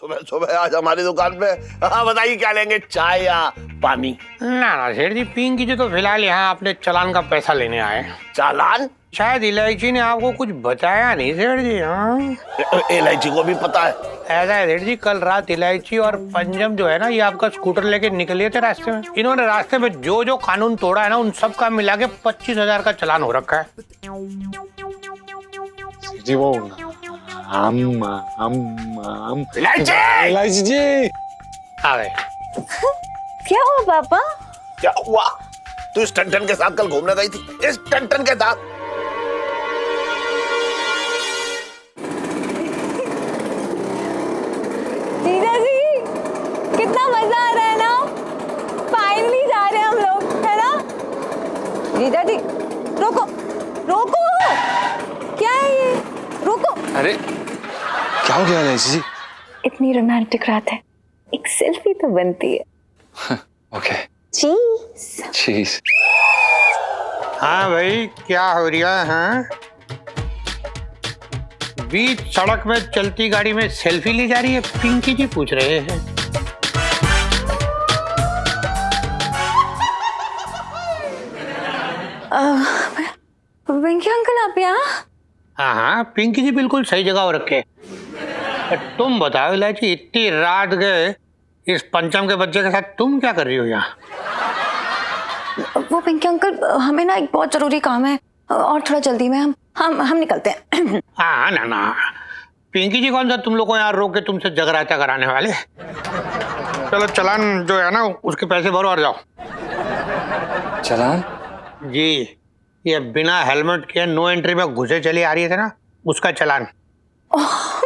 सुबह सुबह आज हमारी दुकान पे। हाँ बताइए क्या लेंगे, चाय या पानी? ना सेठ जी, पिंकी जी तो फिलहाल यहाँ अपने चालान का पैसा लेने आए। चालान? शायद इलायची ने आपको कुछ बताया नहीं सेठ जी। हाँ इलायची को भी पता है? ऐसा है सेठ जी, कल रात इलायची और पंजम जो है ना, ये आपका स्कूटर लेके निकले थे रास्ते में। इन्होंने रास्ते में जो जो कानून तोड़ा है ना, उन सब का मिला के 25,000 का चालान हो रखा है। जी वो इलायची जी आ गए। क्या हुआ पापा? क्या हुआ? तू इस टन के साथ कल घूमने गई थी, इस टन के साथ। जीजा जी, कितना मजा आ रहा है ना। फाइनली जा रहे हैं हम लोग, है ना? जीजा जी रोको रोको, क्या है ये? रोको। अरे क्या हो गया इलायची जी? इतनी रोमांटिक रात है, एक सेल्फी तो बनती है। ओके चीज। चीज। हाँ भाई, क्या हो रहा है? हाँ? बीच सड़क में चलती गाड़ी में सेल्फी ली जा रही है, पिंकी जी पूछ रहे हैं। पिंकी अंकल आप यहाँ? हाँ हाँ, पिंकी जी बिल्कुल सही जगह हो रखे। तुम बताओ इलायची, इतनी रात गए इस पंचम के बच्चे के साथ तुम क्या कर रही हो यहाँ? वो पिंकी अंकल, हमें ना एक बहुत जरूरी काम है और थोड़ा जल्दी में हम निकलते हैं। हाँ ना, पिंकी जी कौन सा तुम लोग को यहाँ रोक के तुमसे जगराता कराने वाले। चलो चालान जो है ना, उसके पैसे भरो और जाओ। चालान? जी, ये बिना हेलमेट के नो एंट्री में घुसे चली आ रही है ना, उसका चालान।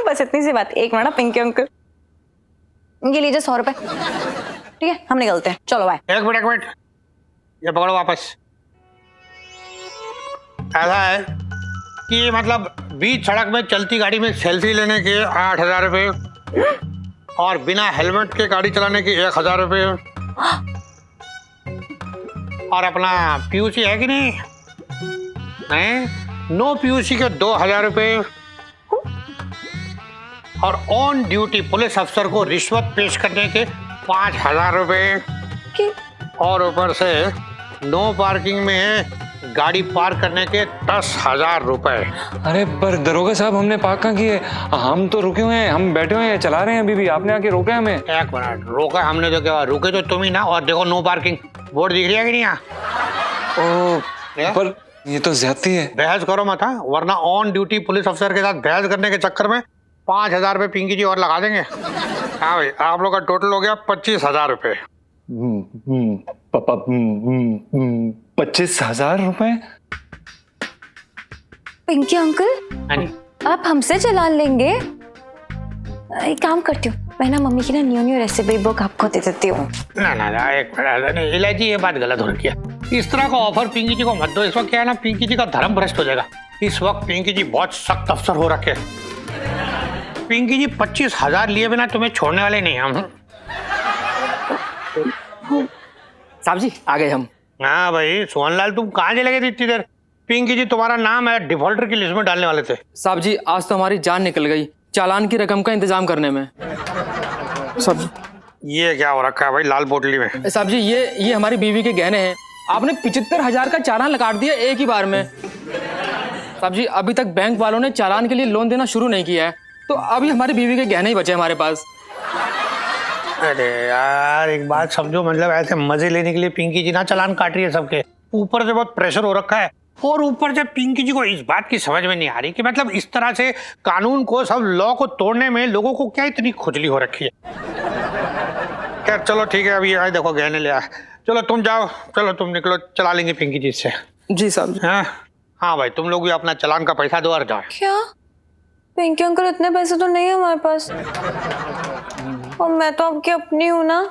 बस इतनी सी बात। एक मिनट पिंकी अंकल, ये लीजिए 100 रुपए। ठीक है, हम निकलते हैं, चलो बाय। एक मिनट, ये पकड़ो वापस। ऐसा है कि मतलब बीच सड़क में चलती गाड़ी में सेल्फी लेने के 8,000 रुपये और बिना हेलमेट के गाड़ी चलाने के 1,000 रुपये और अपना पीयूसी है कि नहीं, नो पीयूसी के 2,000 रुपये और ऑन ड्यूटी पुलिस अफसर को रिश्वत पेश करने के 5,000 रुपये और ऊपर से नो पार्किंग में गाड़ी पार्क करने के 10,000 रुपए। अरे पर दरोगा साहब, हमने पार्क कहाँ किए? हम तो रुके हुए हैं, हम बैठे हुए हैं, चला रहे हैं अभी भी। आपने आके रोका हमें। एक मिनट, रोका हमने तो क्या? रुके तो तुम ही ना। और देखो नो पार्किंग बोर्ड दिख रही है कि नहीं यहाँ? ओ पर ये तो ज्यादती है। बहस करो मत, हाँ? वरना ऑन ड्यूटी पुलिस अफसर के साथ बहस करने के चक्कर में 5,000 रुपये पिंकी जी और लगा देंगे। हाँ भाई, आप लोग का टोटल हो गया 25,000 रुपये। 25,000 रुपए? पिंकी अंकल, आप हमसे चालान लेंगे? एक काम करती हूँ, मैं ना मम्मी की ना न्यू रेसिपी बुक आपको दे देती हूँ। ना एक मिनट, नहीं इलायची, ये बात गलत हो रही है। इस तरह का ऑफर पिंकी जी को मत दो। इस वक्त क्या है ना, पिंकी जी का धर्म भ्रष्ट हो जाएगा। इस वक्त पिंकी जी बहुत सख्त अफसर हो रखे। पिंकी जी 25,000 लिए बिना तुम्हें छोड़ने वाले नहीं हम। साहब जी आ गए हम। हाँ भाई सोहनलाल, तुम कहाँ चले गए थे इतनी देर? पिंकी जी तुम्हारा नाम है डिफॉल्टर की लिस्ट में डालने वाले थे। साहब जी आज तो हमारी जान निकल गई चालान की रकम का इंतजाम करने में। साहब ये क्या हो रखा है भाई लाल पोटली में? साहब जी ये हमारी बीवी के गहने हैं। आपने 75,000 का चालान लगा दिया एक ही बार में। साहब जी अभी तक बैंक वालों ने चालान के लिए लोन देना शुरू नहीं किया है, तो अभी हमारी बीवी के गहने ही बचे हमारे पास। अरे यार एक बात समझो, मतलब ऐसे मजे लेने के लिए पिंकी जी ना चालान काट रही है सबके। ऊपर से बहुत प्रेशर हो रखा है और ऊपर से पिंकी जी को इस बात की समझ में नहीं आ रही कि मतलब इस तरह से कानून को, सब लॉ को तोड़ने में लोगों को क्या इतनी खुजली हो रखी है। खैर चलो ठीक है, अभी आए देखो गहने ले आए। चलो तुम जाओ, चलो तुम निकलो, चला लेंगे पिंकी जी से। जी साहब जी। हाँ भाई, तुम लोग भी अपना चालान का पैसा दो और जाओ। क्या पिंकी अंकल, इतने पैसे तो नहीं है हमारे पास और मैं तो आपकी अपनी हूँ ना।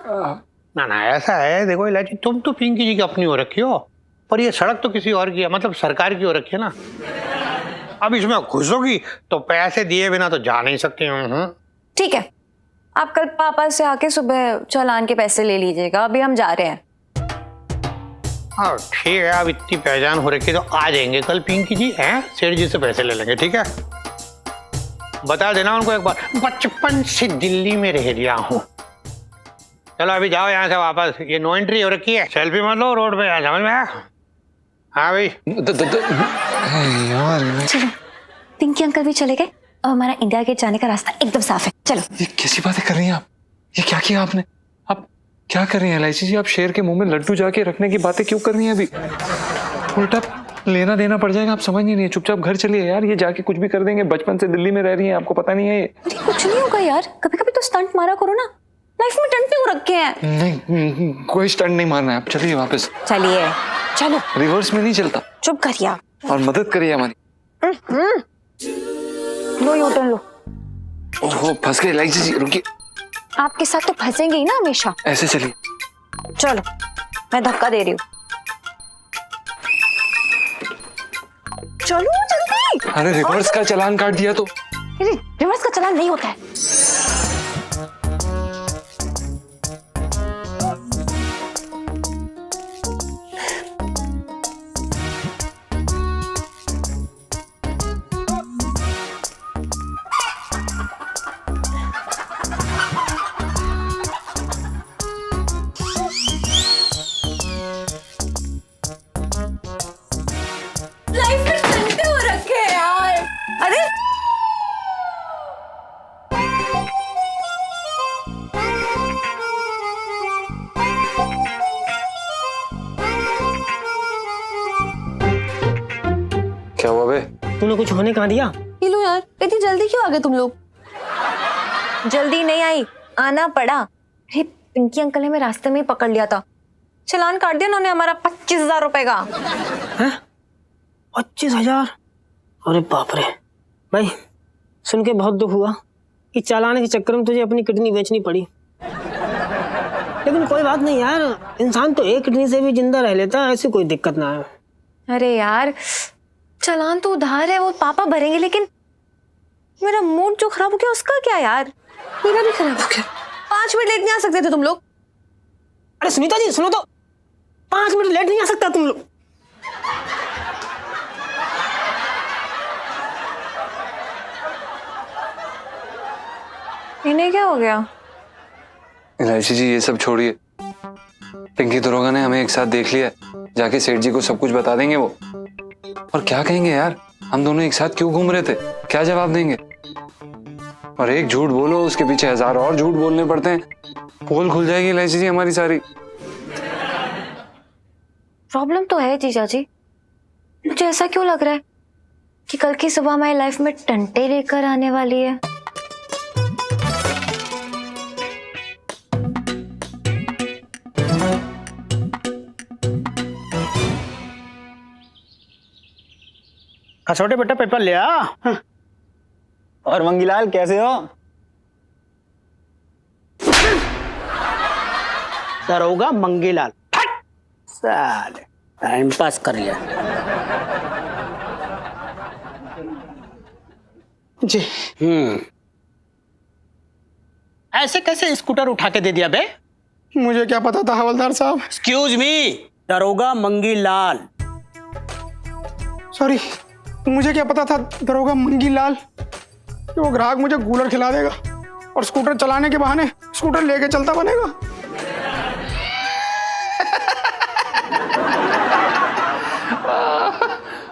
ना ऐसा है, देखो इलायची, तुम तो पिंकी जी की अपनी हो रखी हो, पर ये सड़क तो किसी और की है, मतलब सरकार की हो रखी है ना। अब इसमें घुसोगी तो पैसे दिए बिना तो जा नहीं सकती। ठीक है, आप कल पापा से आके सुबह चालान के पैसे ले लीजिएगा, अभी हम जा रहे हैं। हाँ ठीक है, अब इतनी पहचान हो रखी है तो आ जाएंगे कल पिंकी जी, हैं सेठ जी से पैसे ले लेंगे। ठीक है बता देना उनको एक बार, बचपन से दिल्ली में रह रहा हूँ। चलो अभी जाओ यहाँ से वापस, ये नो एंट्री हो रखी है, सेल्फी मत लो रोड पे, समझ में आया? हाँ भाई। यार चलो, पिंकी अंकल भी चले गए और हमारा इंडिया गेट जाने का रास्ता एकदम साफ है। चलो। ये कैसी बातें कर रही हैं आप? ये क्या किया आपने? आप क्या कर रही हैं एलआईसी जी? आप शेर के मुंह में लड्डू जाके रखने की बातें क्यों कर रही हैं अभी? उल्टा लेना देना पड़ जाएगा, आप समझ नहीं रही है। चुपचाप घर चलिए यार, ये जाके कुछ भी कर देंगे। बचपन से दिल्ली में रह रही हैं, आपको पता नहीं है ये? अरे कुछ नहीं होगा यार, कभी कभी तो स्टंट मारा करो ना, लाइफ में टंटे हो रखे हैं। नहीं, कोई स्टंट नहीं मारना है, आप चलिए वापस। चलिए चलो। रिवर्स में नहीं चलता। चुप करिए आप। और मदद करिए हमारी। लो यू टर्न लो। ओहो फंस गए एलआईसी जी, रुकिए। आपके साथ तो फंसेंगे ही ना हमेशा। ऐसे चलिए। चलो मैं धक्का दे रही हूँ, चलो जल्दी। अरे रिवर्स का चालान काट दिया तो। रिवर्स का चालान नहीं होता है। लाइफ में टंटे हो रखे हैं यार। अरे क्या हुआ बे? तूने कुछ होने कहाँ दिया? ये लो यार, इतनी जल्दी क्यों आ गए तुम लोग? जल्दी नहीं आई, आना पड़ा। अरे पिंकी अंकल ने मैं रास्ते में ही पकड़ लिया था, चालान काट दिया उन्होंने हमारा 25,000 रुपए का। हैं? 25,000? अरे बाप रे भाई, सुन के बहुत दुख हुआ कि चालान के चक्कर में तुझे अपनी किडनी बेचनी पड़ी। लेकिन कोई बात नहीं यार, इंसान तो एक किडनी से भी जिंदा रह लेता, ऐसी कोई दिक्कत ना है। अरे यार चालान तो उधार है, वो पापा भरेंगे, लेकिन मेरा मूड जो खराब हो गया उसका क्या यार? मेरा भी खराब हो गया। 5 मिनट लेट नहीं आ सकते थे तुम लोग? अरे सुनीता जी सुनो तो, 5 मिनट लेट नहीं आ सकता तुम लोग? इन्हें क्या हो गया? एलआईसी जी ये सब छोड़िए। पिंकी दरोगा ने हमें एक साथ देख लिया, जाके सेठ जी को सब कुछ बता देंगे वो। और क्या कहेंगे यार, हम दोनों एक साथ क्यों घूम रहे थे, क्या जवाब देंगे? और एक झूठ बोलो उसके पीछे 1000 और झूठ बोलने पड़ते हैं, पोल खुल जाएगी एलआईसी जी हमारी सारी। प्रॉब्लम तो है जीजा जी, मुझे ऐसा क्यों लग रहा है कि कल की सुबह हमारी लाइफ में टंटे लेकर आने वाली है। छोटे बेटा पेपर ले आ। और मंगीलाल कैसे हो? दरोगा मंगीलाल, साले टाइम पास कर लिया जी। ऐसे कैसे स्कूटर उठा के दे दिया बे? मुझे क्या पता था हवलदार साहब। एक्सक्यूज मी, दरोगा मंगीलाल। सॉरी, मुझे क्या पता था दरोगा मंगीलाल कि वो ग्राहक मुझे कूलर खिला देगा और स्कूटर चलाने के बहाने स्कूटर लेके चलता बनेगा।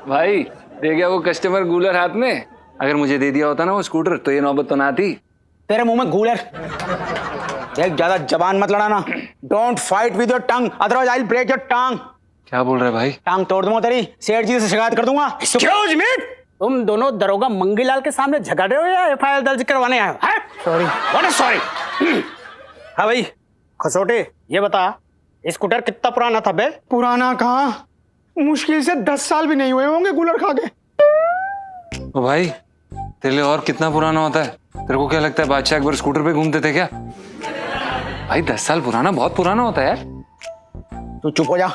भाई दे गया वो कस्टमर कूलर हाथ में, अगर मुझे दे दिया होता ना वो स्कूटर तो ये नौबत तो ना आती। तेरे मुंह में गूलर। देख ज्यादा जबान मत लड़ाना। Don't fight with your tongue, otherwise I will break your tongue. क्या बोल रहा है भाई? टांग तोड़ दूंगा तेरी, सेठ जी से शिकायत कर दूंगा। एक्सक्यूज मी, तुम दोनों दरोगा मंगीलाल के सामने झगड़ रहे हो या एफआईआर दर्ज करवाने आए हो? सॉरी। What is sorry? हाँ भाई खसोटे, ये बता स्कूटर कितना पुराना था बे? पुराना कहाँ, मुश्किल से 10 साल भी नहीं हुए होंगे कूलर खा के। ओ भाई तेरे लिए और कितना पुराना होता है? तेरे को क्या लगता है बादशाह एक बार स्कूटर पे घूमते थे क्या? भाई 10 साल पुराना बहुत पुराना होता है यार। तू चुप हो जा।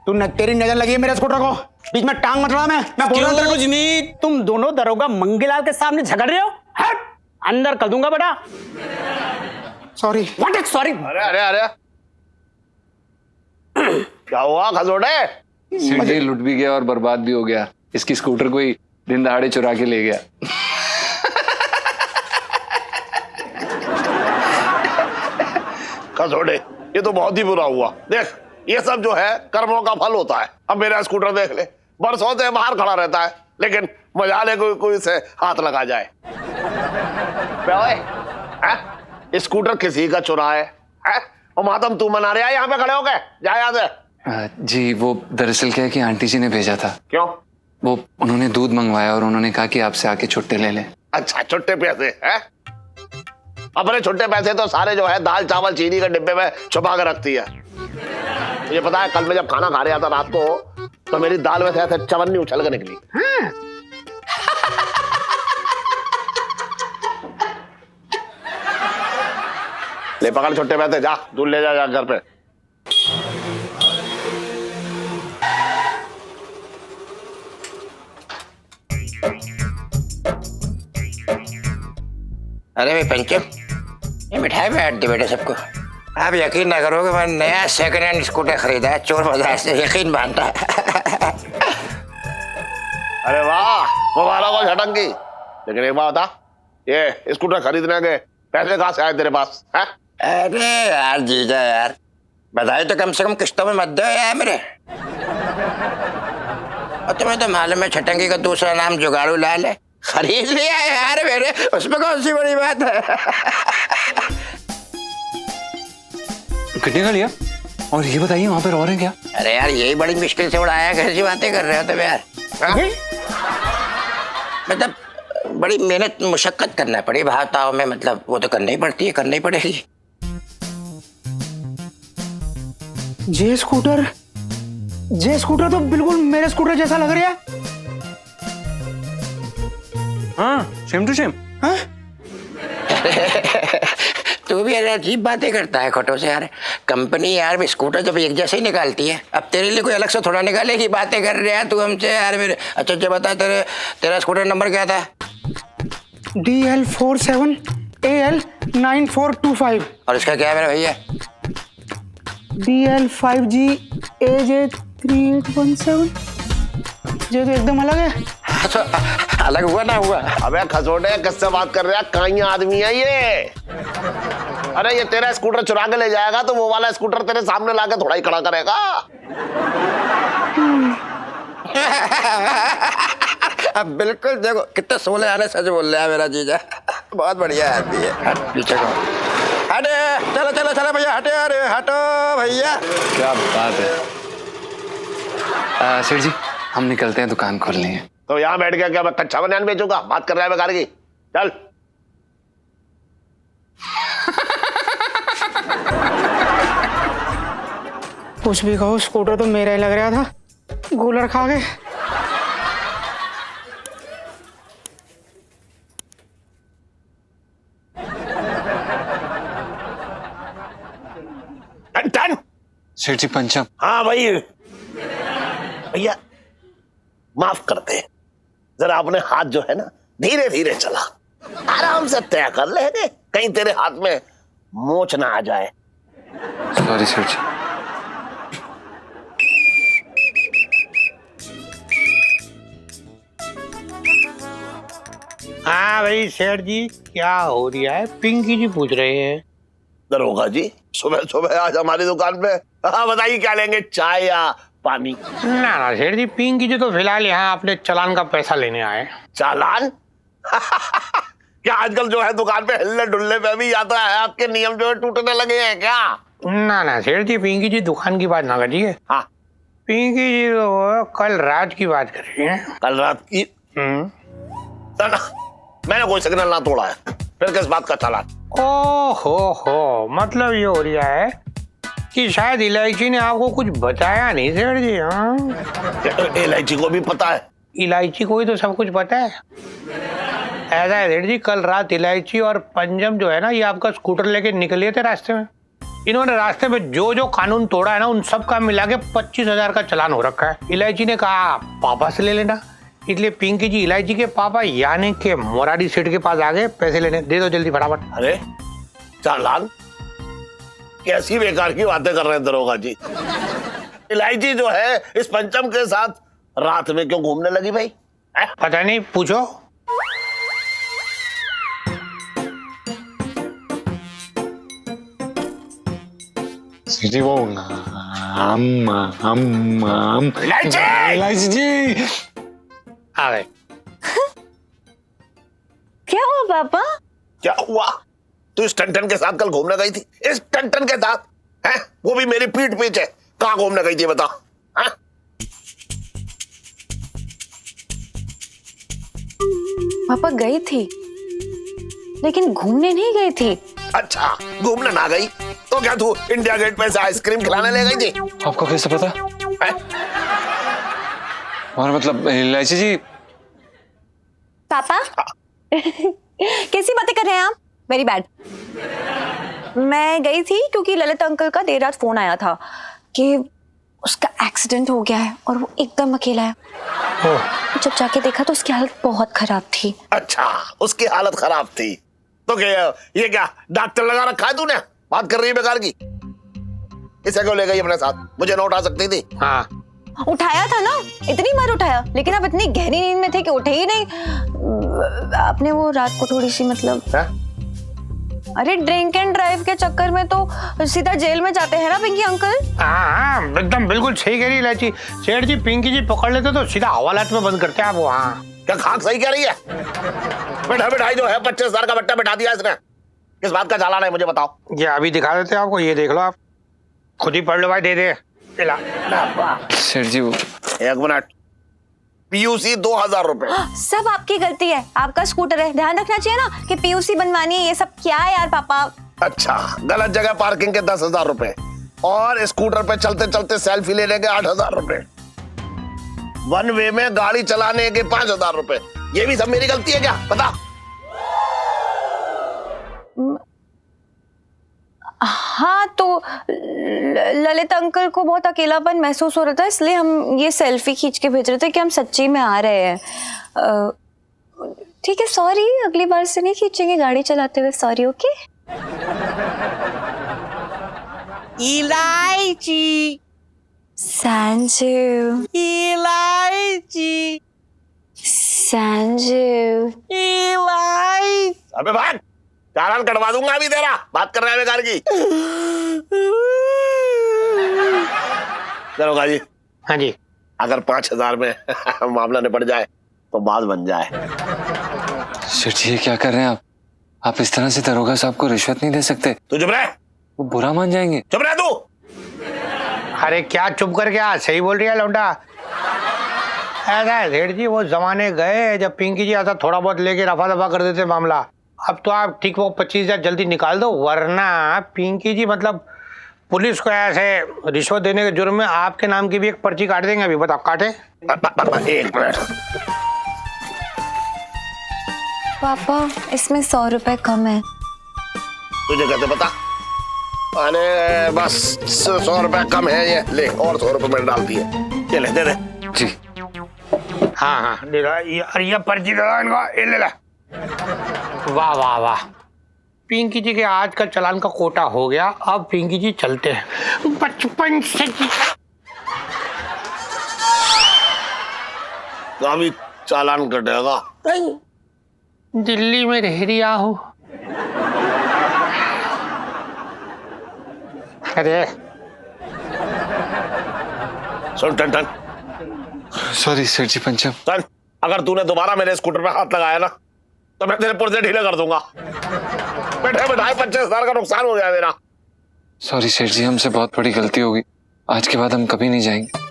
तेरी नजर लगी है मेरे स्कूटर को, बीच में टांग मत लड़ा। मैं बोल रहा हूं तेरे को। मी, तुम दोनों दरोगा मंगीलाल के सामने झगड़ रहे हो? हट, अंदर कर दूंगा बेटा। सॉरी। What is sorry? अरे अरे अरे क्या हुआ खसोटे? सेठ जी लुट भी गया और बर्बाद भी हो गया। इसकी स्कूटर कोई दिन दहाड़े चुरा के ले गया। खसोड़े, ये तो बहुत ही बुरा हुआ। देख, ये सब जो है कर्मों का फल होता है। अब मेरा स्कूटर देख ले, बरसों से बाहर खड़ा रहता है, लेकिन मजा ले कोई से हाथ लगा जाए। बे ओए, हैं? स्कूटर किसी का चुरा है? और मातम तू मना रहा है यहाँ पे खड़े हो गए? जा यहाँ से। जी वो दरअसल क्या है कि आंटी जी ने भेजा था। क्यों? वो उन्होंने दूध मंगवाया और उन्होंने कहा कि आपसे आके छुट्टे ले लें। अच्छा, छुट्टे पैसे हैं? अपने छुट्टे पैसे तो सारे जो है दाल चावल चीनी के डिब्बे में छुपा के रखती है। मुझे पता है, कल मैं जब खाना खा रहा था रात को, तो मेरी दाल में से ऐसे चवन्नी उछल के निकली। ले पकड़ छुट्टे पैसे, जा दूध ले जा घर पे। अरे भाई पंचम, ये मिठाई में हट दी बेटे सबको। आप यकीन ना करोगे, मैंने नया सेकंड हैंड स्कूटर खरीदा है चोर बाजार से, यकीन मानता है। अरे वाह, मुबारक हो झटंगी। लेकिन एक बात बता, ये स्कूटर खरीदने के पैसे कहाँ से आए तेरे पास? हैं? अरे यार जीजा यार, बधाई तो कम से कम किस्तों में मत दो यार मेरे। और तुम्हें तो मालूम है छटंगी का दूसरा नाम जुगाड़ू लाल है। खरीद लिया यार मेरे, उसमें कौन सी बड़ी बात है। कितने का लिया? और ये बताइए वहां पर और हैं क्या? अरे यार यही बड़ी मुश्किल से उड़ाया, कैसी बातें कर रहे हो तुम यार? मतलब बड़ी मेहनत मुशक्कत करना पड़ी भावताओं में, मतलब वो तो करनी ही पड़ती है, करनी पड़ेगी। जे स्कूटर तो बिल्कुल मेरे स्कूटर जैसा लग रहा है। हाँ, सेम टू सेम। तू भी यार अजीब बातें करता है खोटो से यार। कंपनी यार स्कूटर जब एक जैसे ही निकालती है, अब तेरे लिए कोई अलग से थोड़ा निकालेगी। बातें कर रहे हैं तू हमसे यार मेरे। अच्छा अच्छा बता, तेरा स्कूटर नंबर क्या था? DL47 AL 9425। और इसका क्या है मेरे भैया? DL5G AJ 3817। ये तो एकदम अलग है। तो अलग हुआ ना हुआ? अबे खसोटे, किससे बात कर रहा है? कहीं आदमी है ये? अरे ये तेरा स्कूटर चुरा के ले जाएगा तो वो वाला स्कूटर तेरे सामने लाके थोड़ा ही खड़ा करेगा। अब बिल्कुल देखो कितने सोले आने सच बोल रहा है मेरा जीजा। बहुत बढ़िया आदमी है। हट पीछे को हटे, चलो चलो चलो भैया, हटे अरे हटो भैया। क्या बात है। सेठ जी हम निकलते हैं, दुकान खोलनी है। तो यहाँ बैठ गया क्या मैं कच्चा बनियान बेचूंगा? बात कर रहा है बेकार की। चल। कुछ भी कहो, स्कूटर तो मेरा ही लग रहा था। गूलर खा गए। टन। सेठ जी पंचम। हाँ भाई भैया, माफ करते, जरा अपने हाथ जो है ना धीरे धीरे चला, आराम से तय कर लेंगे, कहीं तेरे हाथ में मोच ना आ जाए। सॉरी सेठ जी। हाँ भाई सेठ जी, क्या हो रहा है? पिंकी जी पूछ रहे हैं। दरोगा जी, सुबह सुबह आज हमारी दुकान पे, हाँ बताइए क्या लेंगे, चाय या पानी? ना सेठ जी, पिंकी जी तो फिलहाल यहाँ अपने चालान का पैसा लेने आए। चालान? क्या आजकल जो है दुकान पे हिलने डुलने पे भी आता है, आपके नियम जो है टूटने लगे हैं क्या? ना सेठ जी, पिंकी जी दुकान की बात ना करिए। हाँ, पिंकी जी तो कल रात की बात कर रही है। कल रात की? ना, मैंने कोई सिग्नल ना तोड़ा है, फिर किस बात का चालान? हो, मतलब ये हो रहा है कि शायद इलायची ने आपको कुछ बताया नहीं सेठ जी। हाँ, इलायची को भी पता है? इलायची को ही तो सब कुछ पता है। ऐसा है सेठ जी, कल रात इलायची और पंजम जो है ना, ये आपका स्कूटर लेके निकले थे रास्ते में। इन्होंने रास्ते में जो जो कानून तोड़ा है ना, उन सब का मिला के 25,000 का चालान हो रखा है। इलायची ने कहा पापा से ले लेना, इसलिए पिंकी जी इलायची के पापा यानी के मोरारी सेठ के पास आ गए पैसे लेने। दे दो जल्दी फटाफट। अरे चालान? कैसी बेकार की बातें कर रहे हैं दरोगा जी। इलायची जो है इस पंचम के साथ रात में क्यों घूमने लगी भाई? पता नहीं, पूछो। सेठ जी वो इलायची जी आ गए। क्या हुआ पापा? क्या हुआ? तू इस टन के साथ कल घूमने गई थी, इस टन के साथ है? वो भी मेरी पीठ पीछे। कहाँ घूमने गई थी बता? है? पापा गई थी, लेकिन घूमने नहीं गई थी। अच्छा, घूमने ना गई तो क्या तू इंडिया गेट पे से आइसक्रीम खिलाने ले गई थी? आपको कैसे पता? है? और मतलब इलायची जी, पापा कैसी बातें कर रहे हैं आप? Very bad. मैं गई थी क्योंकि ललित अंकल का देर रात फोन आया था कि उसका एक्सीडेंट हो गया है और वो एकदम अकेला है। जब जाके देखा तो उसकी हालत बहुत खराब थी। अच्छा, उसकी हालत खराब थी तो क्या ये क्या डॉक्टर लगा रखा है तूने? बात कर रही है बेकार की। इसे क्यों ले गई अपने साथ? मुझे ना उठा सकती थी? हाँ उठाया था ना, इतनी बार उठाया, लेकिन आप इतनी गहरी नींद में थे कि उठे ही नहीं। आपने वो रात को थोड़ी सी मतलब है? अरे ड्रिंक एंड ड्राइव के चक्कर में तो सीधा जेल में जाते हैं ना पिंकी अंकल। हाँ एकदम बिल्कुल सही कह रही इलायची। सेठ जी पिंकी जी पकड़ लेते तो सीधा हवालात में बंद करते हैं आप वो। हाँ क्या खाक सही कह रही है? बैठा बैठाई जो है 25,000 का बट्टा बैठा दिया इसने। किस बात का चालान है मुझे बताओ? ये अभी दिखा देते हैं आपको, ये देख लो आप, खुद ही पढ़ लो भाई, दे दे। सेठ जी वो एक मिनट, पीयूसी 2,000 रुपए। सब आपकी गलती है, आपका स्कूटर है, ध्यान रखना चाहिए ना कि पीयूसी बनवानी है। ये सब क्या है यार पापा? अच्छा, गलत जगह पार्किंग के 10,000 रुपए और स्कूटर पे चलते चलते सेल्फी लेने के 8,000 रुपए, वन वे में गाड़ी चलाने के 5,000 रुपए, ये भी सब मेरी गलती है क्या? बता। हाँ तो ललित अंकल को बहुत अकेलापन महसूस हो रहा था, इसलिए हम ये सेल्फी खींच के भेज रहे थे कि हम सच्ची में आ रहे हैं। ठीक है, सॉरी, अगली बार से नहीं खींचेंगे गाड़ी चलाते हुए। सॉरी। ओके। इलायची संजू, इलायची संजू, इलायची। अबे भाग, चालान कटवा दूंगा अभी तेरा। बात कर रहा है बेकार की। दरोगा जी। हाँ जी। अगर 5,000 में मामला निपट जाए तो बात बन जाए। सेठ जी ये क्या कर रहे हैं आप इस तरह से दरोगा साहब को रिश्वत नहीं दे सकते। तू चुप रह। वो बुरा मान जाएंगे। चुप रह तू। अरे क्या चुप कर गया, सही बोल रही है लौंडा। ऐसा है सेठ जी, वो जमाने गए जब पिंकी जी आता थोड़ा बहुत लेके रफा दफा कर देते मामला। अब तो आप ठीक वो 25,000 जल्दी निकाल दो, वरना पिंकी जी मतलब पुलिस को ऐसे रिश्वत देने के जुर्म में आपके नाम की भी एक पर्ची काट देंगे। अभी बताओ काटे? एक मिनट। पापा इसमें 100 रुपए कम है। तुझे कैसे पता? अरे बस 100 रुपए कम है, ये ले और 100 रुपए मैंने डाल दिए। ये ले, दे दे। जी हाँ हाँ दे दो। ये पर्ची दे दो इनको, ये ले ला। वाह वाह वाह, पिंकी जी के आज का चालान का कोटा हो गया। अब पिंकी जी चलते हैं। बचपन से तो अभी चालान कटेगा। दिल्ली में रह रिया हो। अरे सुन टन, सॉरी सेठ जी पंचम। टन, अगर तूने दोबारा मेरे स्कूटर पे हाथ लगाया ना तो मैं तेरे पुर्जे ढीले कर दूंगा। बैठे बैठाए 25,000 का नुकसान हो गया मेरा। सॉरी सेठ जी, हमसे बहुत बड़ी गलती होगी, आज के बाद हम कभी नहीं जाएंगे।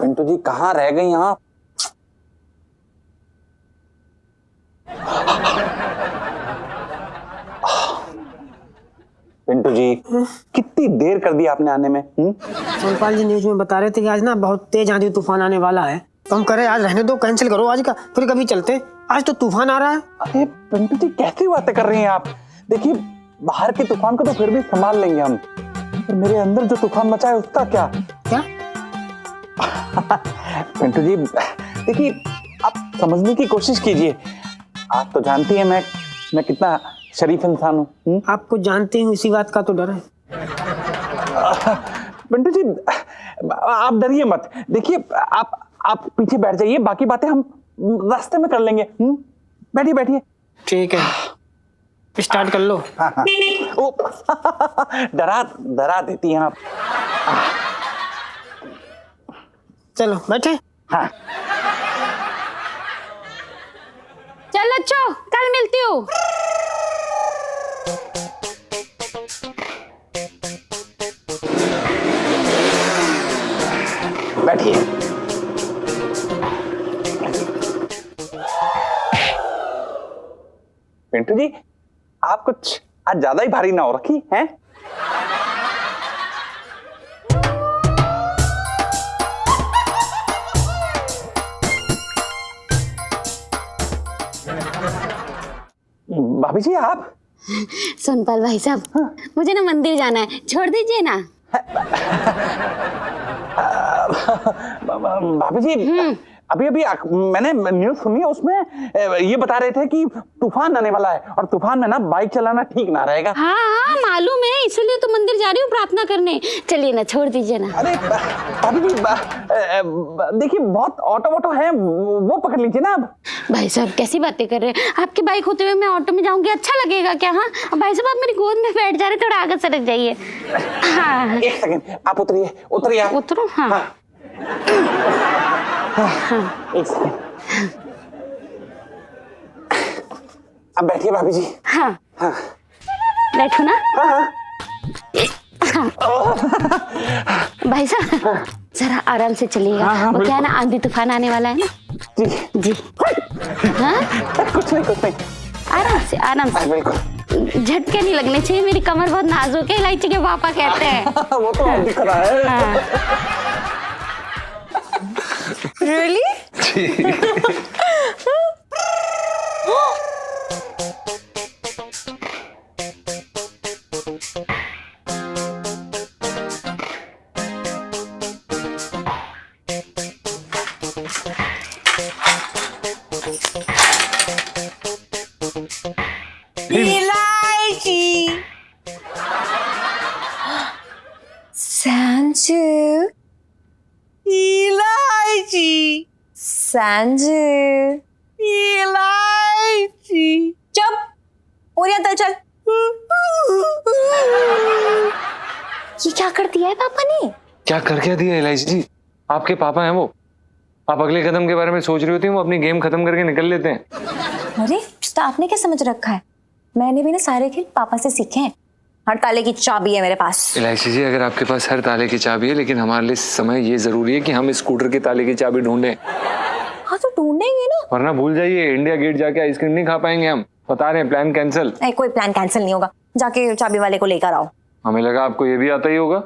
पिंटू जी कहाँ रह गई आप? पिंटू जी कितनी देर कर दी आपने आने में? सोनपाल जी न्यूज में बता रहे थे कि आज ना बहुत तेज आंधी तूफान आने वाला है, तो हम करें आज रहने दो, कैंसिल करो आज का, फिर कभी चलते। आज तो तूफान आ रहा है। अरे पिंटू जी कैसी बातें कर रही हैं आप? देखिए बाहर के तूफान को तो फिर भी संभाल लेंगे हम, पर मेरे अंदर जो तूफान मचा है उसका क्या? क्या? पिंटू जी देखिए आप समझने की कोशिश कीजिए। आप तो जानती हैं मैं कितना शरीफ इंसान हूँ। आपको जानते हैं, इसी बात का तो डर है। पिंटू जी आप डरिए मत। देखिए आप पीछे बैठ जाइए, बाकी बातें हम रास्ते में कर लेंगे। बैठिए बैठिए। ठीक है, स्टार्ट कर लो। ओ, डरा देती हैं आप। चलो बैठे। हाँ चल अच्छो, कल मिलती हूँ। बैठिए। पिंटू जी, आप कुछ आज ज्यादा ही भारी ना हो रखी हैं? भाभी जी आप? सोनपाल भाई साहब, मुझे ना मंदिर जाना है, छोड़ दीजिए ना। भाभी जी, अभी मैंने न्यूज सुनी है, उसमें ये बता रहे थे कि तूफान आने वाला है और तूफान में ना बाइक चलाना ठीक ना रहेगा। हाँ हाँ मालूम है, इसलिए तो मंदिर जा रही हूँ प्रार्थना करने। चलिए ना, छोड़ दीजिए ना। अरे भाभी जी, देखिए बहुत ऑटो है, वो पकड़ लीजिए ना आप। भाई साहब कैसी बातें कर रहे हैं? आपकी बाइक होते हुए मैं ऑटो में जाऊंगी, अच्छा लगेगा क्या? हाँ भाई साहब, आप मेरी गोद में बैठ जा रहे, थोड़ा आगे सरक जाइए। हाँ एक सेकंड, आप उतरिए आप। उतरो। हाँ, हाँ। एक सेकंड, अब बैठिए भाभी जी। हाँ हाँ बैठो ना। हाँ। भाई साहब जरा आराम से चलिएगा। हाँ, वो क्या है ना, आंधी तूफान आने वाला है ना। जी जी। हाँ कुछ नहीं। आराम से बिल्कुल। झटके नहीं लगने चाहिए, मेरी कमर बहुत नाजुक है, इलायची के पापा कहते हैं। वो तो दिख रहा है। हाँ। जी इलायची संजू, इलायची संजू, इलायची। चुप, पूरी अंदर चल। ये क्या कर दिया है पापा ने? क्या दिया इलायची जी? आपके पापा हैं वो। आप अगले कदम के बारे में सोच रही होती हैं, वो अपनी गेम खत्म करके निकल लेते हैं। अरे तो आपने क्या समझ रखा है? मैंने भी ना सारे खेल पापा से सीखे हैं। हर ताले की चाबी है मेरे पास। इलायची जी, अगर आपके पास हर ताले की चाबी है, लेकिन हमारे लिए इस समय ये जरूरी है कि हम स्कूटर के ताले की चाबी ढूंढें। हाँ तो ढूंढेंगे ना, वरना भूल जाइए, इंडिया गेट जाके आइसक्रीम नहीं खा पाएंगे हम। बता रहे हैं, प्लान कैंसिल। नहीं, कोई प्लान कैंसिल नहीं होगा। जाके चाबी वाले को लेकर आओ। हमें लगा आपको ये भी आता ही होगा।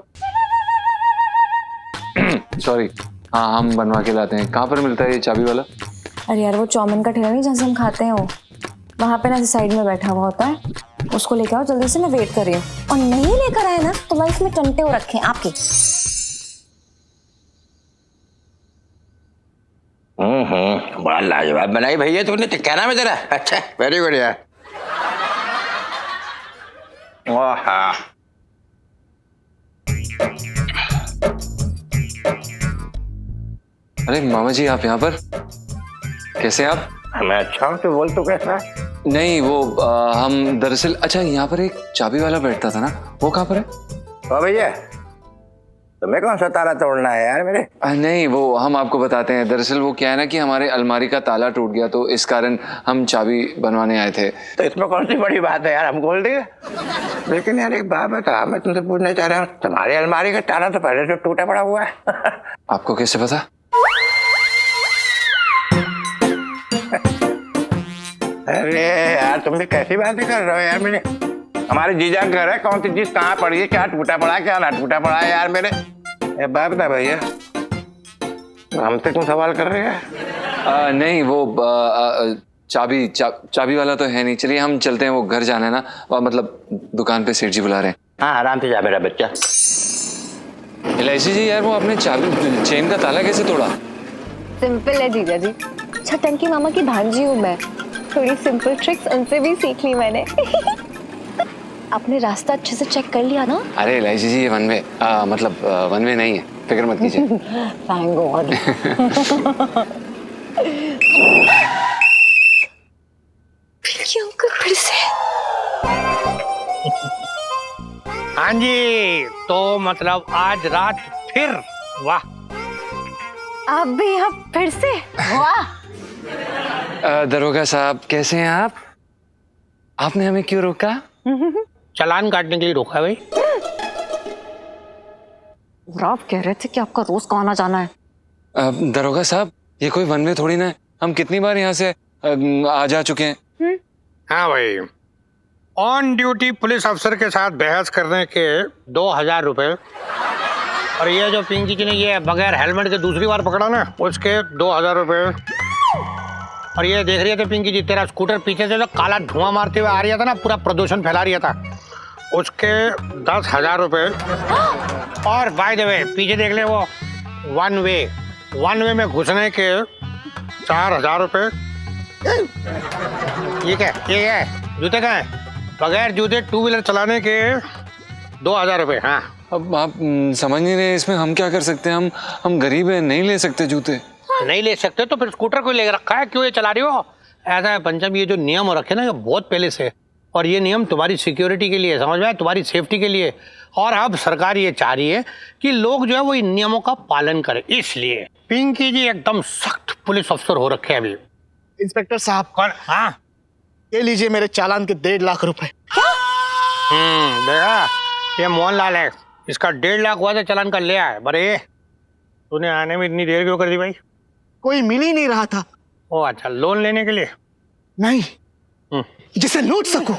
सॉरी, हाँ हम बनवा के लाते हैं। कहाँ पर मिलता है ये चाबी वाला? अरे यार, वो चौमिन का ठेला नहीं जहाँ से हम खाते हैं, वो वहाँ पे ना साइड में बैठा हुआ होता है। उसको लेकर आओ जल्दी से, मैं वेट कर रही हूँ। और नहीं लेकर आए ना तो लाइफ में टंटे हो रखे हैं आपके। बड़ा लाजवाब बनाई भैया तूने। तो क्या नाम है तेरा? अच्छा, वेरी गुड यार। वाह, अरे मामा जी, आप यहाँ पर कैसे? आप? मैं अच्छा हूँ, तो बोल तो कैसा? नहीं वो हम दरअसल, अच्छा यहाँ पर एक चाबी वाला बैठता था ना, वो कहाँ पर है? ओ भैया, तुम्हें कौन सा ताला तोड़ना है यार मेरे? नहीं वो हम आपको बताते हैं। दरअसल वो क्या है ना कि हमारे अलमारी का ताला टूट गया, तो इस कारण हम चाबी बनवाने आए थे। तो इसमें कौन सी बड़ी बात है यार, हम खोल देंगे। लेकिन यार एक बात बता, मैं तुमसे पूछना चाह रहा हूँ, तुम्हारी अलमारी का ताला तो पहले से टूटा पड़ा हुआ है। आपको कैसे पता? अरे यार, तुम भी कैसी बातें कर रहे हो यार मेरे? हमारे जीजा का घर है, कौन सी चीज कहाँ पड़ी है, क्या टूटा पड़ा क्या ना टूटा पड़ा है यार मेरे? ये बात बता भैया, हमसे क्यों सवाल कर रहे हैं? नहीं वो चाबी वाला तो है नहीं। चलिए हम चलते हैं, वो घर जाना है ना, मतलब दुकान पे सेठ जी बुला रहे हैं। हाँ आराम से जा मेरा बच्चा। इलायची जी, यार वो आपने चाबी चेन का ताला कैसे तोड़ा? सिंपल है जीजा जी, छटंकी मामा की भांजी हूँ मैं। थोड़ी सिंपल ट्रिक्स उनसे भी सीख ली मैंने। आपने रास्ता अच्छे से चेक कर लिया ना? अरे एलआईसी जी ये वन वे मतलब वन वे नहीं है, फिक्र मत कीजिए। Thank God. पिंकी अंकल फिर से। हाँ जी, तो मतलब आज रात फिर, वाह। आप भी यहाँ फिर से, वाह। दरोगा साहब कैसे हैं आप? आपने हमें क्यों रोका? चालान काटने के लिए रोका भाई। और आप कह रहे थे कि आपका रोज कहाँ आना जाना है। दरोगा साहब ये कोई वन वे थोड़ी ना है, हम कितनी बार यहाँ से आ जा चुके हैं। हाँ भाई, ऑन ड्यूटी पुलिस अफसर के साथ बहस करने के 2000 रुपए, और ये जो पिंकी जी ने ये बगैर हेलमेट के दूसरी बार पकड़ा ना, उसके 2000 रुपए। और ये देख रही है पिंकी जी, तेरा स्कूटर पीछे से जो काला धुआं मारते हुए आ रहा था ना, पूरा प्रदूषण फैला रहा था, उसके 10,000 रुपए। और बाय द वे पीछे देख ले वो वन वे में घुसने के 4,000 रुपए। ये क्या है? जूते कहाँ हैं? बगैर जूते 2 व्हीलर चलाने के 2,000 रुपए। हाँ, अब आप समझ नहीं रहे इसमें हम क्या कर सकते हैं? हम गरीब हैं, नहीं ले सकते जूते। नहीं ले सकते तो फिर स्कूटर को ले रखा है, क्यों ये चला रही हो? ऐसा है पंचम, ये जो नियम रखे ना, ये बहुत पहले से, और ये नियम तुम्हारी सिक्योरिटी के लिए, समझ में आया, तुम्हारी सेफ्टी के लिए। और अब सरकार ये चाह रही है कि लोग जो है वो इन नियमों का पालन करें, इसलिए पिंकी जी एकदम सख्त पुलिस अफसर हो रखे हैं अभी। इंस्पेक्टर साहब, कौन? हाँ, ये लीजिए मेरे चालान के 1.5 लाख रुपए। देखा, ये मोहनलाल है, इसका 1.5 लाख हुआ था चालान का, ले आए। बड़े तूने आने में इतनी देर क्यों कर दी भाई? कोई मिल ही नहीं रहा था। ओ अच्छा, लोन लेने के लिए? नहीं, जिसे लूट सको।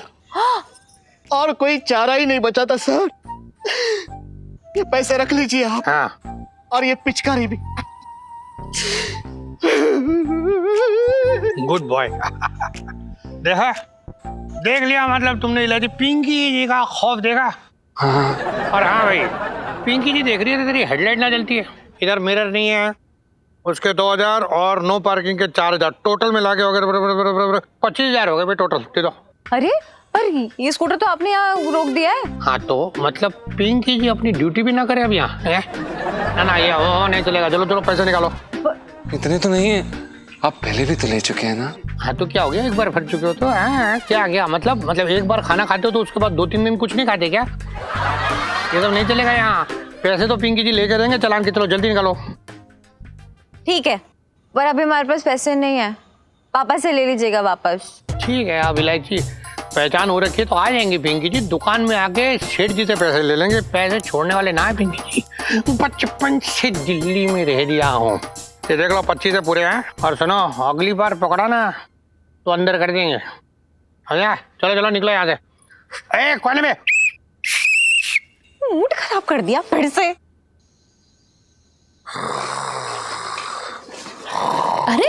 और कोई चारा ही नहीं बचा था सर। ये पैसे रख लीजिए आप। हाँ, और ये पिचकारी भी। Good boy. देखा, देख लिया, मतलब तुमने इलाजी पिंकी जी का खौफ देखा। हाँ। और हाँ भाई, पिंकी जी देख रही है तेरी हेडलाइट ना जलती है, इधर मिरर नहीं है, उसके 2000 और नो पार्किंग के 4000, टोटल मिला के हो गए 25,000 हो गए भाई टोटल। दे दो। अरे पर ये स्कूटर तो आपने यहाँ रोक दिया है। हाँ तो मतलब पिंकी जी अपनी ड्यूटी भी ना करे अब यहाँ है? ना ये हो नहीं चलेगा। चलो पैसे निकालो। इतने तो नहीं है, आप पहले भी तो ले चुके हैं ना। हाँ तो क्या हो गया, एक बार फट चुके हो तो? हाँ क्या गया, मतलब एक बार खाना खाते हो तो उसके बाद 2-3 दिन कुछ नहीं खाते क्या? ये सब नहीं चलेगा यहाँ। पैसे तो पिंकी जी लेकर देंगे, चालान की, चलो जल्दी निकालो। ठीक है, पर अभी हमारे पास पैसे नहीं है, पापा से ले लीजिएगा वापस। ठीक है, अब इलायची पहचान हो रखी है तो आ जाएंगी पिंकी जी, दुकान में आके सेठ जी से पैसे ले लेंगे। पैसे छोड़ने वाले ना है पिंकी जी, बचपन से दिल्ली में रह दिया हूँ। ये देख लो 25 से पूरे हैं। और सुनो, अगली बार पकड़ा ना तो अंदर कर देंगे। हाँ चलो निकलो यहाँ से। ए कोने में मूड खराब कर दिया फिर से। अरे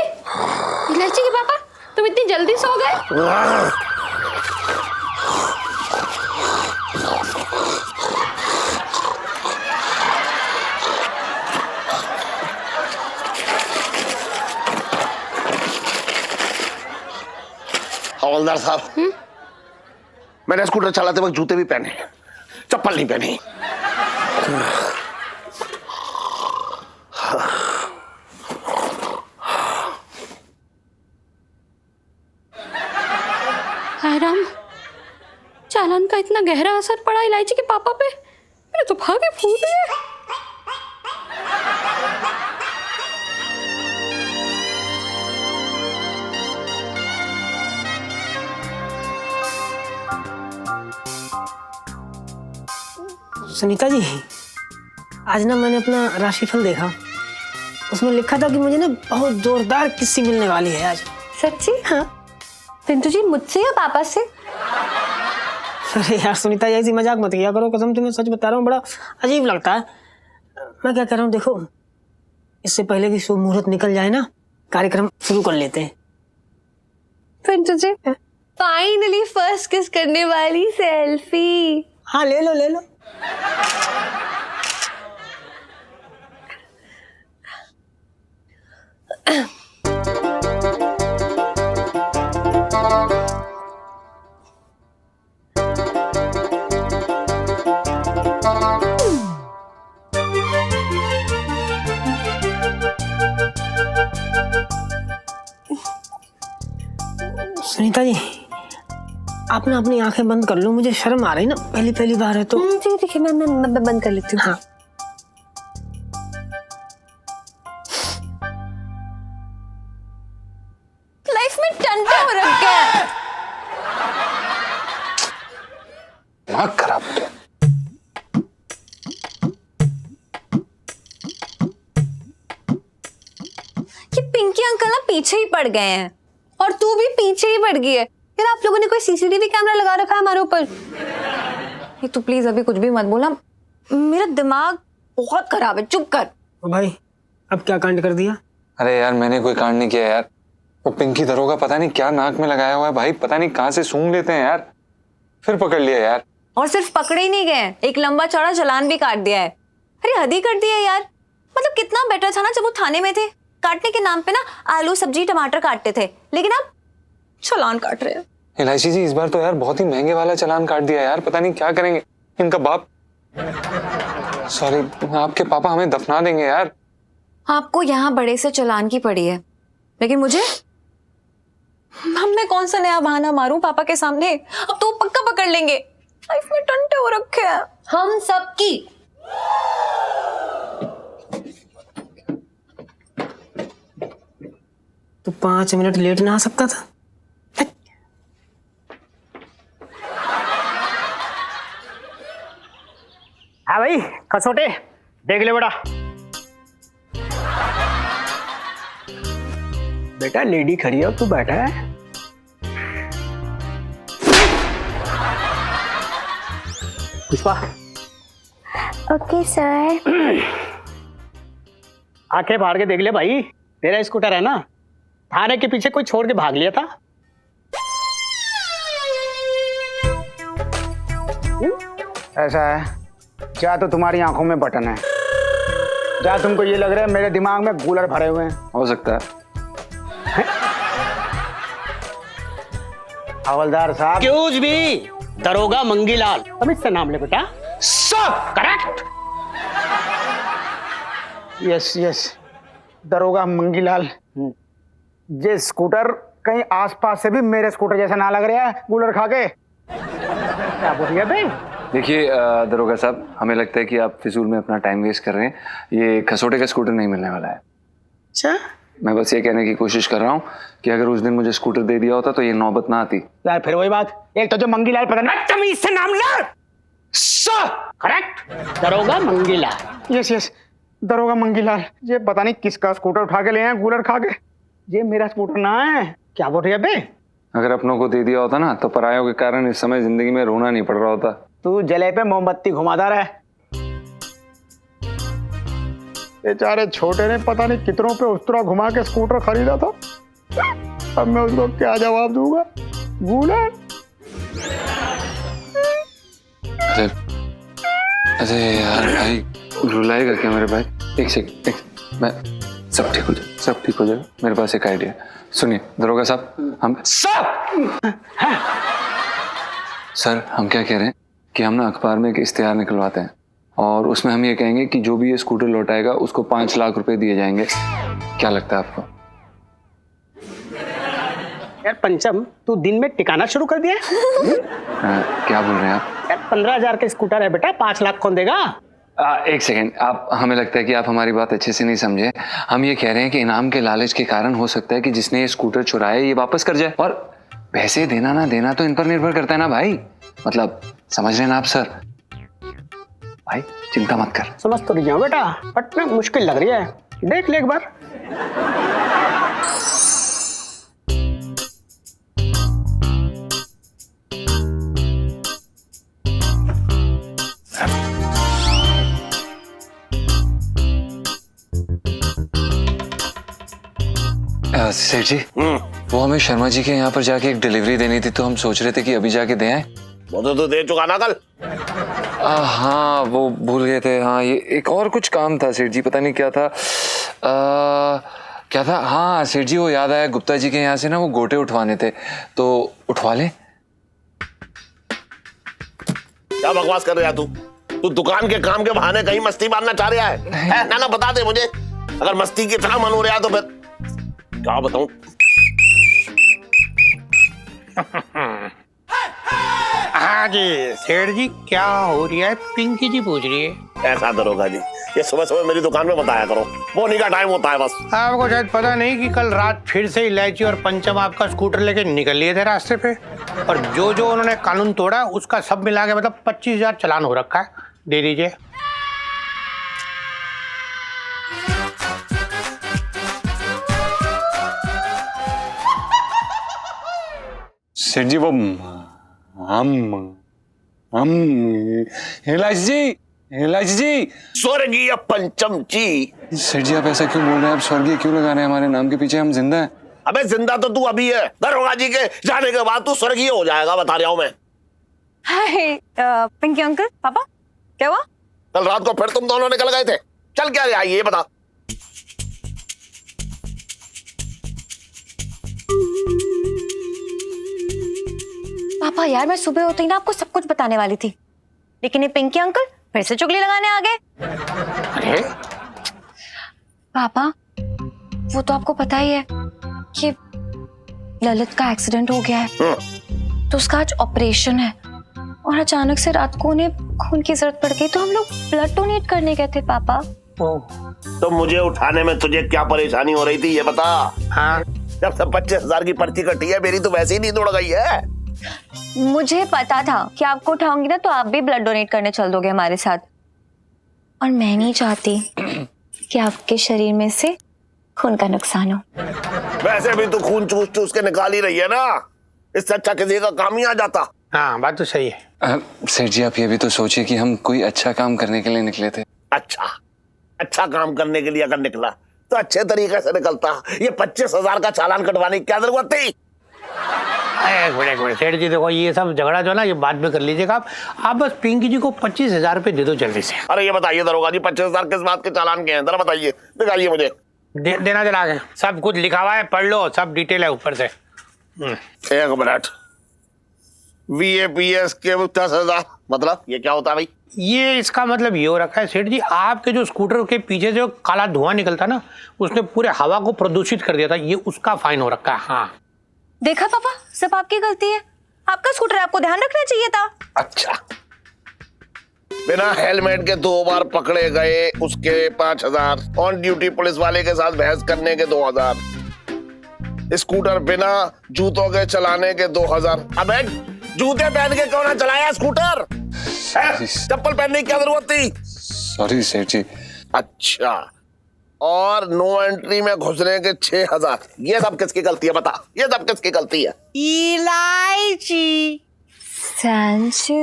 इलायची के पापा, तुम इतनी जल्दी सो गए? हवलदार साहब, मैंने स्कूटर चलाते वक्त जूते भी पहने, चप्पल नहीं पहनी। हाय राम, चालान का इतना गहरा असर पड़ा इलायची के पापा पे, मेरे तो भागे फूट गए। सुनीता जी, आज ना मैंने अपना राशिफल देखा, उसमें लिखा था कि मुझे ना बहुत जोरदार किस्सी मिलने वाली है आज। सच्ची? हाँ। पिंटू जी, मुझसे या पापा से? अरे यार सुनीता, ऐसी मजाक मत किया करो, कसम तुम्हें सच बता रहा हूँ, बड़ा अजीब लगता है। मैं क्या कह रहा हूँ, देखो इससे पहले कि शुभ मुहूर्त निकल जाए ना, कार्यक्रम शुरू कर लेते हैं। पिंटू जी, फाइनली फर्स्ट किस करने वाली सेल्फी। हाँ ले लो। सुनीता जी, आप ना अपनी आंखें बंद कर लो, मुझे शर्म आ रही ना, पहली पहली बार है तो। जी देखिए मैं बंद कर लेती हूँ। हाँ। लाइफ में टंटे हो रखे हैं। दिमाग खराब हो गया। ये पिंकी अंकल ना पीछे ही पड़ गए हैं और तू भी पीछे ही पड़ गई है। यार आप लोगों ने कोई सीसीटीवी कैमरा लगा रखा है हमारे ऊपर? ये तू प्लीज अभी कुछ भी मत बोला, मेरा दिमाग बहुत खराब है। चुप कर। ओ भाई, अब क्या कांड कर दिया? अरे यार मैंने कोई कांड नहीं किया यार। वो पिंकी दरोगा पता नहीं क्या नाक में लगाया हुआ है भाई, पता नहीं कहाँ से सूंघ लेते हैं यार। फिर पकड़ लिया यार। और सिर्फ पकड़े ही नहीं गए, एक लंबा चौड़ा चालान भी काट दिया है। अरे हद ही कर दिया यार। मतलब कितना बेटर था ना जब वो थाने में थे, काटने के नाम पे ना आलू सब्जी टमाटर काटते थे, लेकिन अब चालान काट रहे हैं। इलायची जी इस बार तो यार बहुत ही महंगे वाला चालान काट दिया यार, पता नहीं क्या करेंगे इनका बाप। सॉरी, आपके पापा हमें दफना देंगे यार। आपको यहाँ बड़े से चालान की पड़ी है, लेकिन मुझे, अब मैं कौन सा नया बहाना मारूं पापा के सामने? अब तो पक्का पकड़ लेंगे। लाइफ में टंटे हो रखे हैं हम सबकी। तो 5 मिनट लेट ना आ सकता था? हाँ भाई खसोटे देख ले बेटा लेडी खड़ी है, तू बैठा है। पुष्पा। Okay sir. आंखें फाड़ के देख ले भाई, तेरा स्कूटर है ना, थाने के पीछे कोई छोड़ के भाग लिया था। ऐसा है, क्या तो तुम्हारी आंखों में बटन है, क्या तुमको ये लग रहा है मेरे दिमाग में कूलर भरे हुए हैं? हो सकता है। हवलदार साहब। एक्सक्यूज मी, दरोगा मंगीलाल, तमीज से नाम ले बेटा। सब करेक्ट। यस यस, दरोगा मंगीलाल। ये स्कूटर कहीं आसपास से भी मेरे स्कूटर जैसा ना लग रहा है, कूलर खा के। क्या बोल रही है बे? देखिए दरोगा साहब, हमें लगता है कि आप फिजूल में अपना टाइम वेस्ट कर रहे हैं। ये खसोटे का स्कूटर नहीं मिलने वाला है। अच्छा, मैं बस ये कहने की कोशिश कर रहा हूँ कि अगर उस दिन मुझे स्कूटर दे दिया होता तो ये नौबत ना आती। यार फिर वही बात, एक तो जो मंगीलाल पता नहीं, तमीज से नाम ले। करेक्ट, दरोगा मंगीलाल। यस यस, दरोगा मंगीलाल। ये पता नहीं किसका स्कूटर उठा के ले आए कूलर खा के, ये मेरा स्कूटर ना है। क्या बोल रही है बे? अगर अपनों को दे दिया होता ना तो परायों के कारण इस समय जिंदगी में रोना नहीं पड़ रहा होता। तू जले पे मोमबत्ती घुमाता रहे। बेचारे छोटे ने पता नहीं कितनों पे उस्तरा घुमा के स्कूटर खरीदा था, अब मैं उसको क्या जवाब दूंगा? कूलर। अरे यार भाई, रुलाएगा क्या मेरे भाई? एक सेकंड, मैं सब ठीक हो जाए, सब ठीक हो जाएगा। मेरे पास एक आइडिया। सुनिए दरोगा साहब, हम सर हम क्या कह रहे हैं कि हम ना अखबार में एक इश्तिहार निकलवाते हैं और उसमें हम ये कहेंगे कि जो भी ये स्कूटर लौटाएगा उसको 5 लाख रुपए दिए जाएंगे। क्या लगता है आपको? यार पंचम, तू दिन में टिकाना शुरू कर दिया? क्या बोल रहे हैं आप? यार 15,000 का स्कूटर है बेटा, 5 लाख कौन देगा? एक सेकेंड, आप, हमें लगता है कि आप हमारी बात अच्छे से नहीं समझे। हम ये कह रहे हैं कि इनाम के लालच के कारण हो सकता है कि जिसने ये स्कूटर चुराया ये वापस कर जाए, और पैसे देना ना देना तो इन पर निर्भर करता है ना भाई। मतलब समझ रहे हैं ना आप सर? भाई चिंता मत कर। समझ तो नहीं बेटा, बट ना मुश्किल लग रही है, देख ले एक बार। सेठ जी, वो हमें शर्मा जी के यहाँ पर जाके एक डिलीवरी देनी थी, तो हम सोच रहे थे कि अभी जाके दे आए। वो तो दे चुका ना कल। हाँ वो भूल गए थे। हाँ ये एक और कुछ काम था सेठ जी, पता नहीं क्या था। क्या था? हाँ सेठ जी वो याद आया, गुप्ता जी के यहाँ से ना वो गोटे उठवाने थे, तो उठवा ले। क्या बकवास कर रहा है तू दुकान के काम के बहाने कहीं मस्ती मारना चाह रहा है? ना बता दे मुझे, अगर मस्ती की इतना मन हो रहा है तो फिर क्या बताऊं। जी सेठ जी क्या हो रही है? पिंकी जी पूछ रही है। ऐसा दरोगा जी, ये सुबह सुबह मेरी दुकान में बताया करो, बोनी का टाइम होता है बस। आपको शायद पता नहीं कि कल रात फिर से इलायची और पंचम आपका स्कूटर लेके निकल लिए थे रास्ते पे, और जो जो उन्होंने कानून तोड़ा उसका सब मिला के मतलब 25,000 चालान हो रखा है। दे दीजिए। सेठ जी वो हम इलायची जी स्वर्गीय पंचम जी। सेठ जी आप ऐसा क्यों बोल रहे हैं? आप स्वर्गीय क्यों लगा रहे हैं हमारे नाम के पीछे? हम जिंदा हैं। अबे जिंदा तो तू अभी है, दरोगा जी के जाने के बाद तू स्वर्गीय हो जाएगा, बता रहा हूं मैं। हाय पिंकी अंकल, पापा क्या हुआ? कल रात को फिर तुम दोनों निकल गए थे, चल क्या रहा ये बता। पापा यार, मैं सुबह होते ही ना आपको सब कुछ बताने वाली थी, लेकिन ये पिंकी अंकल फिर से चुगली लगाने आ गए। अरे पापा वो तो आपको पता ही है कि ललित का एक्सीडेंट हो गया है, तो उसका आज ऑपरेशन है, और अचानक से रात को उन्हें खून की जरूरत पड़ गई, तो हम लोग ब्लड डोनेट करने गए थे पापा। तो मुझे उठाने में तुझे क्या परेशानी हो रही थी ये बता। हाँ, जब से 25,000 की पर्ची कटी है, मेरी तो वैसे ही नींद उड़ गई है। मुझे पता था कि आपको उठाऊंगी ना तो आप भी ब्लड डोनेट करने चल दोगे हमारे साथ, और मैं नहीं चाहती कि आपके शरीर में से खून का नुकसान हो। वैसे भी तू खून चूस चूस के निकाल ही रही है ना, इससे अच्छा किसी का काम ही आ जाता। हाँ बात तो सही है। सेठ जी आप ये भी तो सोचिए कि हम कोई अच्छा काम करने के लिए निकले थे। अच्छा काम करने के लिए अगर निकला तो अच्छे तरीके से निकलता। ये 25,000 का चालान कटवाने की क्या जरूरत थी? एक मिनट सेठ जी, देखो ये सब झगड़ा जो है ना ये बाद में कर लीजिएगा आप बस पिंकी जी को 25,000 रुपए दे दो जल्दी से। अरे ये बताइए दरोगा जी, 25,000 किस बात के चालान के हैं, जरा बताइए, दिखाइए मुझे। देना चला के सब कुछ लिखा हुआ है, पढ़ लो, सब डिटेल है ऊपर से। एक मिनट, VAPS के 10,000 मतलब ये क्या होता है भाई? ये इसका मतलब ये हो रखा है सेठ जी, आपके जो स्कूटर के पीछे जो काला धुआं निकलता ना, उसने पूरे हवा को प्रदूषित कर दिया था, ये उसका फाइन हो रखा है। हाँ देखा पापा, सब आपकी गलती है, आपका स्कूटर है, आपको ध्यान रखना चाहिए था। अच्छा, बिना हेलमेट के 2 बार पकड़े गए उसके 5,000, ऑन ड्यूटी पुलिस वाले के साथ बहस करने के 2,000, स्कूटर बिना जूतों के चलाने के 2,000। अबे जूते पहन के क्यों ना चलाया स्कूटर? चप्पल पहनने की क्या जरूरत थी? सॉरी सेठ जी। अच्छा, और नो एंट्री में घुसने के 6,000। ये सब किसकी गलती है बता, ये सब किसकी गलती है? इलायची संजू,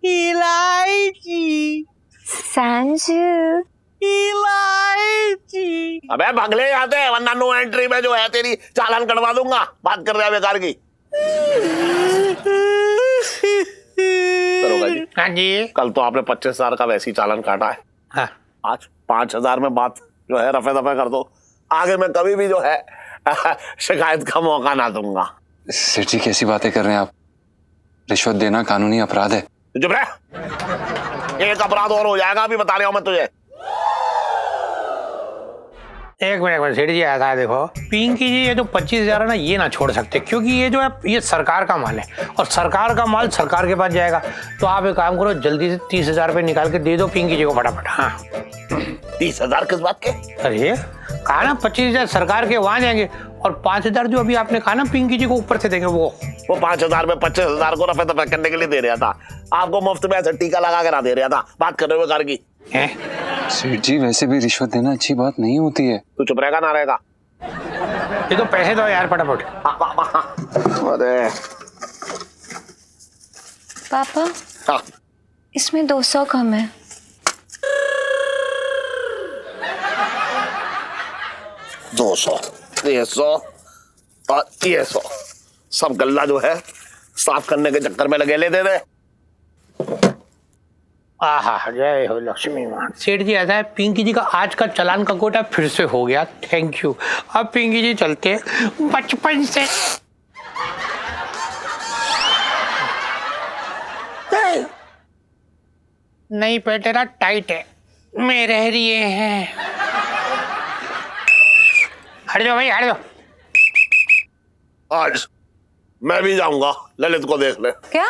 इलायची संजू, इलायची। अबे भगले जाते हैं, वरना नो एंट्री में जो है तेरी चालान कटवा दूंगा। बात कर रहे हैं बेकार की। जी हाँ जी, कल तो आपने 25,000 का वैसी चालान काटा है। हाँ। आज 5,000 में बात जो है रफे दफे कर दो, आगे मैं कभी भी जो है शिकायत का मौका ना दूंगा। सेठ जी कैसी बातें कर रहे हैं आप? रिश्वत देना कानूनी अपराध है। चुप रह, एक अपराध और हो जाएगा, अभी बता रहा हूं मैं तुझे। एक मिनट सेठ जी, ऐसा है देखो पिंकी जी, ये जो 25,000 है ना ये ना छोड़ सकते, क्योंकि ये जो है ये सरकार का माल है, और सरकार का माल सरकार के पास जाएगा। तो आप एक काम करो, जल्दी से 30,000 रुपए निकाल के दे दो पिंकी जी को फटाफट। हाँ 30,000 किस बात के? अरे कहा ना 25,000 सरकार के वहां जाएंगे, और 5,000 जो अभी आपने कहा ना पिंकी जी को ऊपर से देंगे, वो 5,000 में 25,000 को रफे दफे करने के लिए दे रहा था, आपको मुफ्त में ऐसे टीका लगा के ना दे रहा था। बात कर रहे हो बेकार की। सेठ जी वैसे भी रिश्वत देना अच्छी बात नहीं होती है। तू चुप रहेगा ना रहेगा? ये तो पैसे दो यार फटाफट। अरे पापा हाँ, इसमें 200 कम है। 200, 300 और 300 सब गल्ला जो है साफ करने के चक्कर में लगे। ले दे दे। आहा जय हो लक्ष्मी मां। सेठ जी ऐसा है, पिंकी जी का आज का चालान का कोटा फिर से हो गया, थैंक यू। अब पिंकी जी चलते बचपन से। नहीं पेटेरा टाइट है, में रह रही हैं। हट जाओ भाई, हट जाओ। आज मैं भी जाऊंगा, ललित को देख ले। क्या?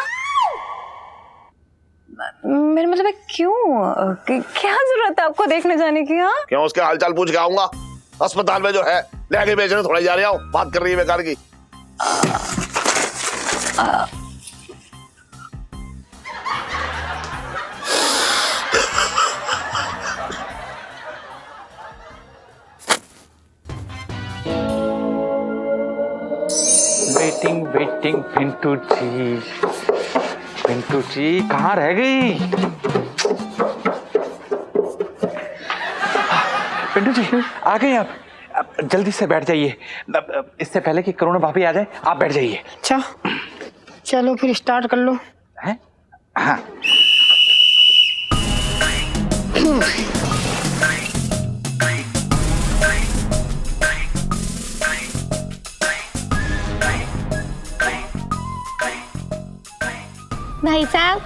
मेरा मतलब है क्यों? क्या जरूरत है आपको देखने जाने की? हाँ, क्यों? उसके हालचाल पूछ के आऊंगा। अस्पताल में जो है लहंगे बेचने थोड़ा जा रहा हूँ, बात कर रही है बेकार की। वेटिंग वेटिंग पिंटू जी कहाँ रह गई? पिंटू जी आ गई आप? अब जल्दी से बैठ जाइए, इससे पहले कि करुणा भाभी आ जाए। आप बैठ जाइए। अच्छा चलो फिर स्टार्ट कर लो। हैं? हाँ। भाई साहब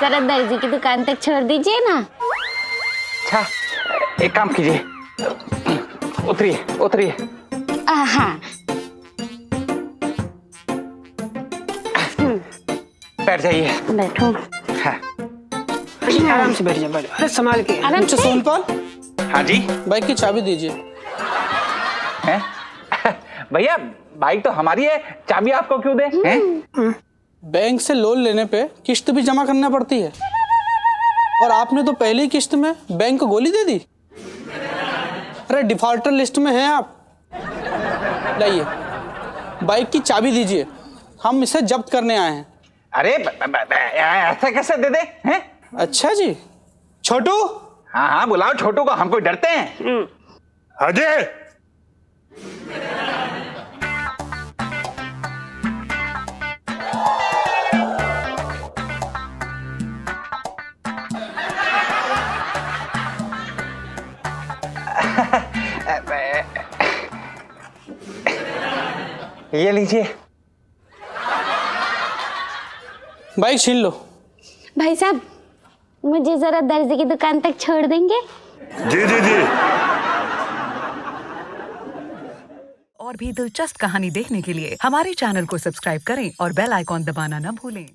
जरा दर्जी की दुकान तक छोड़ दीजिए ना। अच्छा एक काम कीजिए, उतरिए उतरिए। हाँ बैठ जाइए। बैठो। हाँ। आराम से बैठ जाओ, बैठ जाओ। अरे संभाल के। आराम से। सोनपाल, हाँ जी। बाइक की चाबी दीजिए। हैं? भैया बाइक तो हमारी है, चाबी आपको क्यों दे? हैं? बैंक से लोन लेने पे किस्त भी जमा करना पड़ती है, और आपने तो पहली किस्त में बैंक को गोली दे दी। अरे डिफॉल्टर लिस्ट में हैं आप। लाइए बाइक की चाबी दीजिए, हम इसे जब्त करने आए हैं। अरे ऐसा कैसे दे दे? हैं? अच्छा जी। छोटू। हाँ हाँ बुलाओ छोटू को, हम कोई डरते हैं? अजय, ये लीजिए। बाइक छीन लो। भाई साहब मुझे जरा दर्जी की दुकान तक छोड़ देंगे? जी जी जी। और भी दिलचस्प कहानी देखने के लिए हमारे चैनल को सब्सक्राइब करें और बेल आइकॉन दबाना न भूलें।